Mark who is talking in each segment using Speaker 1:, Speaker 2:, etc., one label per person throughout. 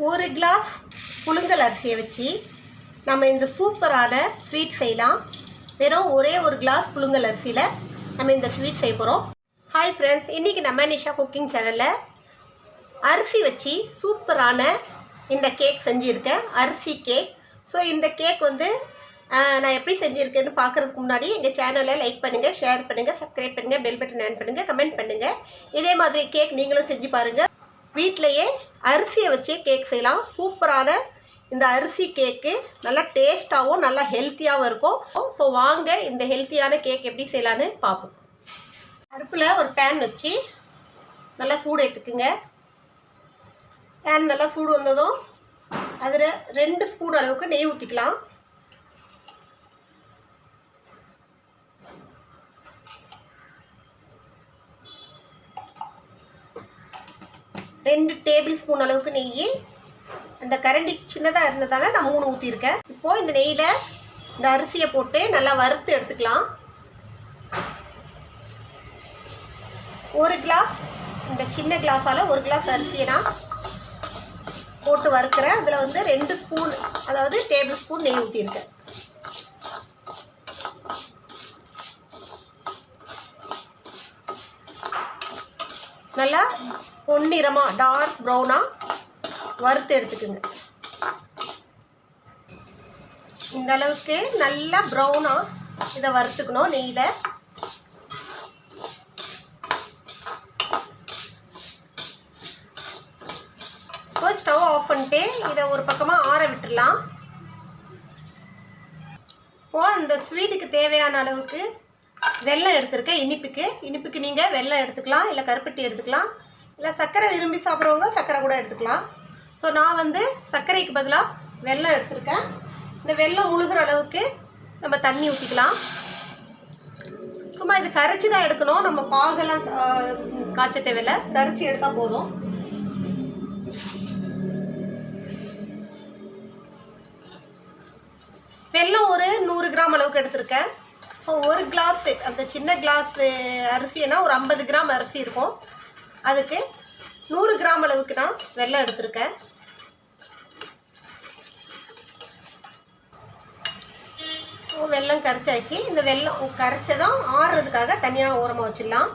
Speaker 1: ஒரு கிளாஸ் புழுங்கல் அரிசியை வச்சு நம்ம இந்த சூப்பரான ஸ்வீட் செய்யலாம். வெறும் ஒரே ஒரு கிளாஸ் புழுங்கல் அரிசியில் நம்ம இந்த ஸ்வீட் செய்ய போகிறோம். ஹாய் ஃப்ரெண்ட்ஸ், இன்றைக்கி நம்ம நிஷா குக்கிங் சேனலில் அரிசி வச்சு சூப்பரான இந்த கேக் செஞ்சுருக்கேன், அரிசி கேக். ஸோ இந்த கேக் நான் எப்படி செஞ்சுருக்கேன்னு பார்க்குறதுக்கு முன்னாடி எங்கள் சேனலை லைக் பண்ணுங்கள், ஷேர் பண்ணுங்கள், சப்ஸ்கிரைப் பண்ணுங்கள், பெல் பட்டன் ஆன் பண்ணுங்கள், கமெண்ட் பண்ணுங்கள். இதே மாதிரி கேக் நீங்களும் செஞ்சு பாருங்கள். வீட்டிலையே அரிசியை வச்சே கேக் செய்யலாம். சூப்பரான இந்த அரிசி கேக்கு நல்லா டேஸ்ட்டாகவும் நல்லா ஹெல்த்தியாகவும் இருக்கும். ஸோ வாங்க இந்த ஹெல்த்தியான கேக் எப்படி செய்யலான்னு பார்ப்போம். அடுப்பில் ஒரு பேன் வச்சு நல்லா சூடு ஏற்றுக்குங்க. பேன் நல்லா சூடு வந்ததும் அதில் 2 ஸ்பூன் அளவுக்கு நெய் ஊற்றிக்கலாம். ரெண்டு டேபிள் ஸ்பூன் அளவுக்கு நெய். அந்த கரண்டி சின்னதாக இருந்ததால நான் 3 ஊற்றிருக்கேன். இப்போது இந்த நெய்யில் இந்த அரிசியை போட்டு நல்லா வறுத்து எடுத்துக்கலாம். ஒரு கிளாஸ், இந்த சின்ன கிளாஸால் ஒரு கிளாஸ் அரிசியை நான் போட்டு வறுக்கிறேன். அதில் 2 ஸ்பூன், அதாவது டேபிள் ஸ்பூன் நெய் ஊற்றிருக்கேன். நல்லா பொன்னிறமாக டார்க் ப்ரௌனாக வறுத்து எடுத்துக்குங்க. இந்த அளவுக்கு நல்லா ப்ரௌனாக இதை வறுத்துக்கணும் நெய்யில். இப்போ ஸ்டவ் ஆஃப் பண்ணிட்டு இதை ஒரு பக்கமாக ஆற விட்டுடலாம். இப்போது அந்த ஸ்வீட்டுக்கு தேவையான அளவுக்கு வெல்லம் எடுத்துருக்கேன். இனிப்புக்கு நீங்கள் வெல்லம் எடுத்துக்கலாம், இல்லை கருப்பட்டி எடுத்துக்கலாம், இல்லை சர்க்கரை விரும்பி சாப்பிட்றவங்க சர்க்கரை கூட எடுத்துக்கலாம். ஸோ நான் சர்க்கரைக்கு பதிலாக வெல்லம் எடுத்துருக்கேன். இந்த வெல்லம் முழுகிற அளவுக்கு நம்ம தண்ணி ஊற்றிக்கலாம். சும்மா இது கரைச்சி தான் எடுக்கணும், நம்ம பாகெல்லாம் காய்ச்ச தேவையில்லை, கரைச்சி எடுத்தால் போதும். வெல்லம் ஒரு 100 கிராம் அளவுக்கு எடுத்திருக்கேன். ஸோ ஒரு கிளாஸு, அந்த சின்ன கிளாஸு அரிசினா ஒரு 50 கிராம் அரிசி இருக்கும். அதுக்கு 100 கிராம் அளவுக்கு நான் வெல்லம் எடுத்திருக்கேன். வெல்லம் கரைச்சாச்சு. இந்த வெல்லம் கரைச்சதும் ஆறுறதுக்காக தனியாக ஓரமாக வச்சிடலாம்.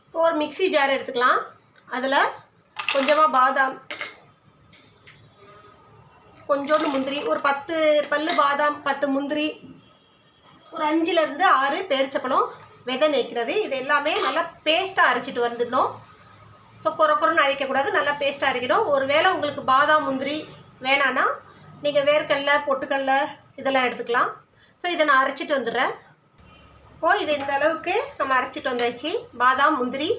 Speaker 1: இப்போ ஒரு மிக்ஸி ஜார் எடுத்துக்கலாம். அதில் கொஞ்சமாக பாதாம், கொஞ்சோண்டு முந்திரி, ஒரு 10 பல்லு பாதாம், 10 முந்திரி, ஒரு 5லேருந்து 6 பேரிச்சப்பழம் விதை நீக்கிறது. இது எல்லாமே நல்லா பேஸ்ட்டாக அரைச்சிட்டு வந்துடணும். ஸோ குறைன்னு அரைக்கக்கூடாது, நல்லா பேஸ்ட்டாக அரைக்கணும். ஒரு வேளை உங்களுக்கு பாதாம் முந்திரி வேணான்னா நீங்கள் வேர்க்கடலை, பொட்டுக்கடலை இதெல்லாம் எடுத்துக்கலாம். ஸோ இதை நான் அரைச்சிட்டு வந்துடுறேன். இப்போது இது இந்த அளவுக்கு நம்ம அரைச்சிட்டு வந்தாச்சு. பாதாம், முந்திரி,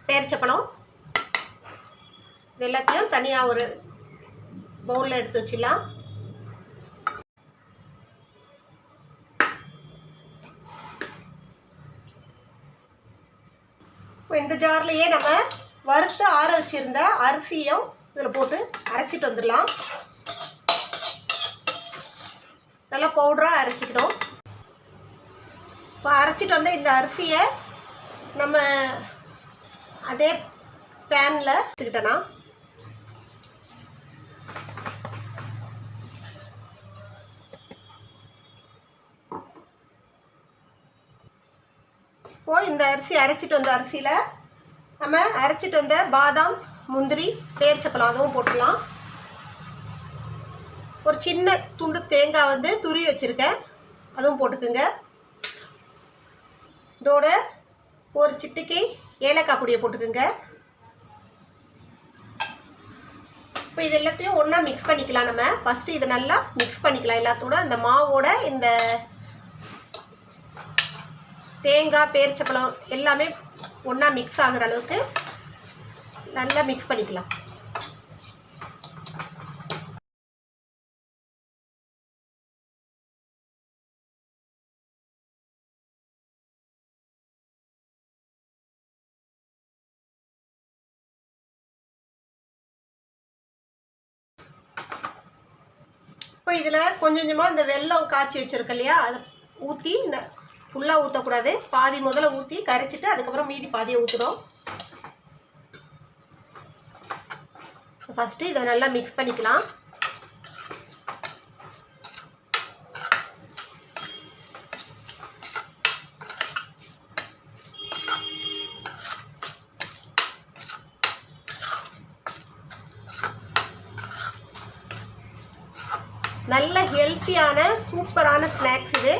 Speaker 1: பேரிச்சப்பழம் இது எல்லாத்தையும் தனியாக ஒரு பவுலில் எடுத்து வச்சிடலாம். இப்போ இந்த ஜார்லையே நம்ம வறுத்து ஆற வச்சுருந்த அரிசியும் இதில் போட்டு அரைச்சிட்டு வந்துடலாம். நல்லா பவுடராக அரைச்சிக்கணும். இப்போ அரைச்சிட்டு வந்த இந்த அரிசியை நம்ம அதே பேனில் எடுத்துக்கிட்டோன்னா இப்போது இந்த அரிசி அரைச்சிட்டு வந்த அரிசியில் நம்ம அரைச்சிட்டு வந்த பாதாம், முந்திரி, பேரிச்சப்பழம் அதுவும் போட்டுடலாம். ஒரு சின்ன துண்டு தேங்காய் துருவி வச்சுருக்கேன், அதுவும் போட்டுக்குங்க. இதோட ஒரு சிட்டிக்கு ஏலக்காய் பொடியை போட்டுக்குங்க. இப்போ இது எல்லாத்தையும் ஒன்றா மிக்ஸ் பண்ணிக்கலாம். நம்ம ஃபஸ்ட்டு இதை நல்லா மிக்ஸ் பண்ணிக்கலாம். எல்லாத்தோட அந்த மாவோட இந்த தேங்காய், பேரிச்சப்பழம் எல்லாமே ஒன்றா மிக்ஸ் ஆகிற அளவுக்கு நல்லா மிக்ஸ் பண்ணிக்கலாம். இப்போ இதில் கொஞ்சமாக இந்த வெல்லம் காய்ச்சி வச்சுருக்கோம் இல்லையா, அதை ஊற்றி ஃபுல்லாக ஊற்றக்கூடாது. பாதி முதல்ல ஊற்றி கரைச்சிட்டு அதுக்கப்புறம் மீதி பாதியை ஊற்றணும். ஃபஸ்ட்டு இதை நல்லா மிக்ஸ் பண்ணிக்கலாம். நல்ல ஹெல்த்தியான சூப்பரான ஸ்நாக்ஸ் இது.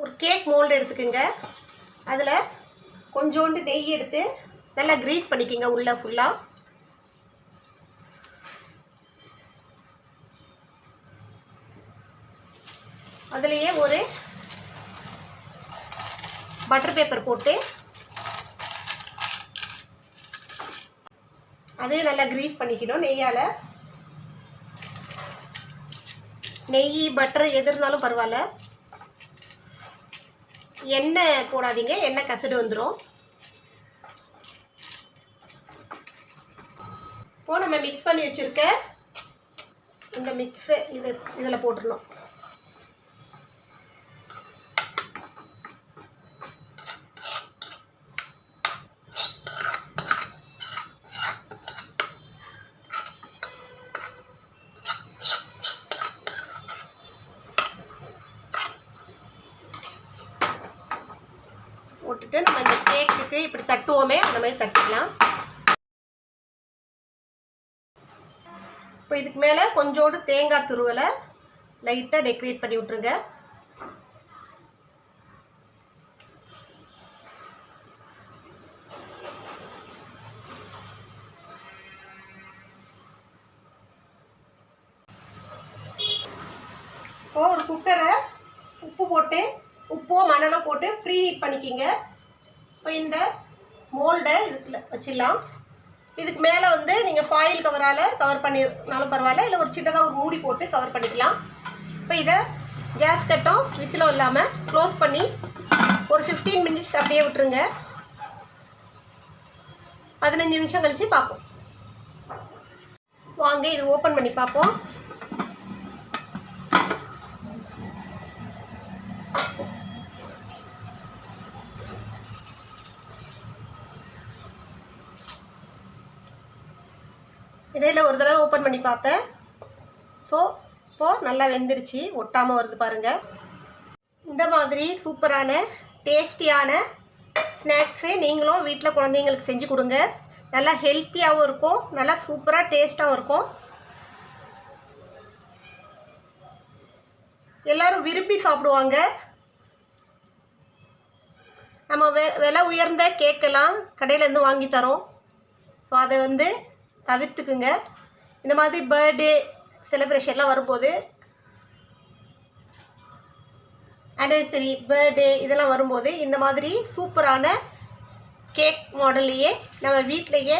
Speaker 1: ஒரு கேக் மோல்டு எடுத்துக்கோங்க. அதில் கொஞ்சோண்டு நெய் எடுத்து நல்லா கிரீஸ் பண்ணிக்கோங்க உள்ளே ஃபுல்லாக. அதுலேயே ஒரு பட்டர் பேப்பர் போட்டு அதையும் நல்லா கிரீஸ் பண்ணிக்கணும் நெய்யால். நெய் பட்டர் எது இருந்தாலும் பரவாயில்ல, எண்ணெய் போடாதீங்க, எண்ணெய் கசடு வந்துடும். இப்போ நம்ம மிக்ஸ் பண்ணி வச்சுருக்க இந்த மிக்ஸு இதில் போட்டுடணும். போட்டுட்டு நம்ம இந்த கேக்குக்கு இப்படி தட்டுவோமே அந்த மாதிரி தட்டிக்கலாம். இப்போ இதுக்கு மேலே கொஞ்சோண்டு தேங்காய் துருவலை லைட்டாக டெக்கரேட் பண்ணி விட்ருங்க. இப்போ ஒரு குக்கரை உப்போ மணலும் போட்டு ப்ரீ ஹீட் பண்ணிக்கிங்க. இப்போ இந்த மோல்டை இதுக்குள்ள வச்சிடலாம். இதுக்கு மேலே வந்து நீங்கள் ஃபாயில் கவரால் கவர் பண்ணினாலும் பரவாயில்ல, இல்லை ஒரு சின்னதாக ஒரு மூடி போட்டு கவர் பண்ணிக்கலாம். இப்போ இதை கேஸ் கட்டும் விசிலும் இல்லாமல் க்ளோஸ் பண்ணி ஒரு 15 மினிட்ஸ் அப்படியே விட்டுருங்க. 15 நிமிஷம் கழித்து பார்ப்போம். வாங்க இது ஓப்பன் பண்ணி பார்ப்போம். இடையில் ஒரு தடவை ஓப்பன் பண்ணி பார்த்தேன். ஸோ இப்போது நல்லா வெந்துருச்சு, ஒட்டாமல் வருது பாருங்கள். இந்த மாதிரி சூப்பரான டேஸ்டியான ஸ்நாக்ஸு நீங்களும் வீட்டில் குழந்தைங்களுக்கு செஞ்சு கொடுங்க. நல்லா ஹெல்த்தியாகவும் இருக்கும், நல்லா சூப்பராக டேஸ்ட்டாகவும் இருக்கும். எல்லோரும் விரும்பி சாப்பிடுவாங்க. நம்ம விலை உயர்ந்த கேக்கெல்லாம் கடையிலேருந்து வாங்கி தரோம். ஸோ அதை வந்து தவிர்த்துக்குங்க. இந்த மாதிரி பர்த்டே செலிப்ரேஷன்லாம் வரும்போது, ஆனிவர்சரி, பர்த்டே இதெல்லாம் வரும்போது இந்த மாதிரி சூப்பரான கேக் மாடல்லையே நம்ம வீட்டிலையே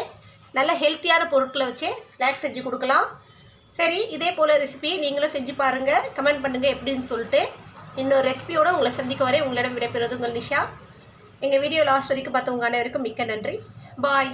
Speaker 1: நல்ல ஹெல்த்தியான பொருட்களை வச்சு ஸ்நாக்ஸ் செஞ்சு கொடுக்கலாம். சரி, இதே போல் ரெசிபி நீங்களும் செஞ்சு பாருங்கள், கமெண்ட் பண்ணுங்கள் எப்படின்னு சொல்லிட்டு. இன்னொரு ரெசிபியோடு உங்களை சந்திக்க வரை உங்களிடம் விடைபெறுவது உங்கள் நிஷா. எங்கள் வீடியோ லாஸ்ட் வரைக்கும் பார்த்தவங்க அனைவருக்கும் மிக்க நன்றி. பாய்.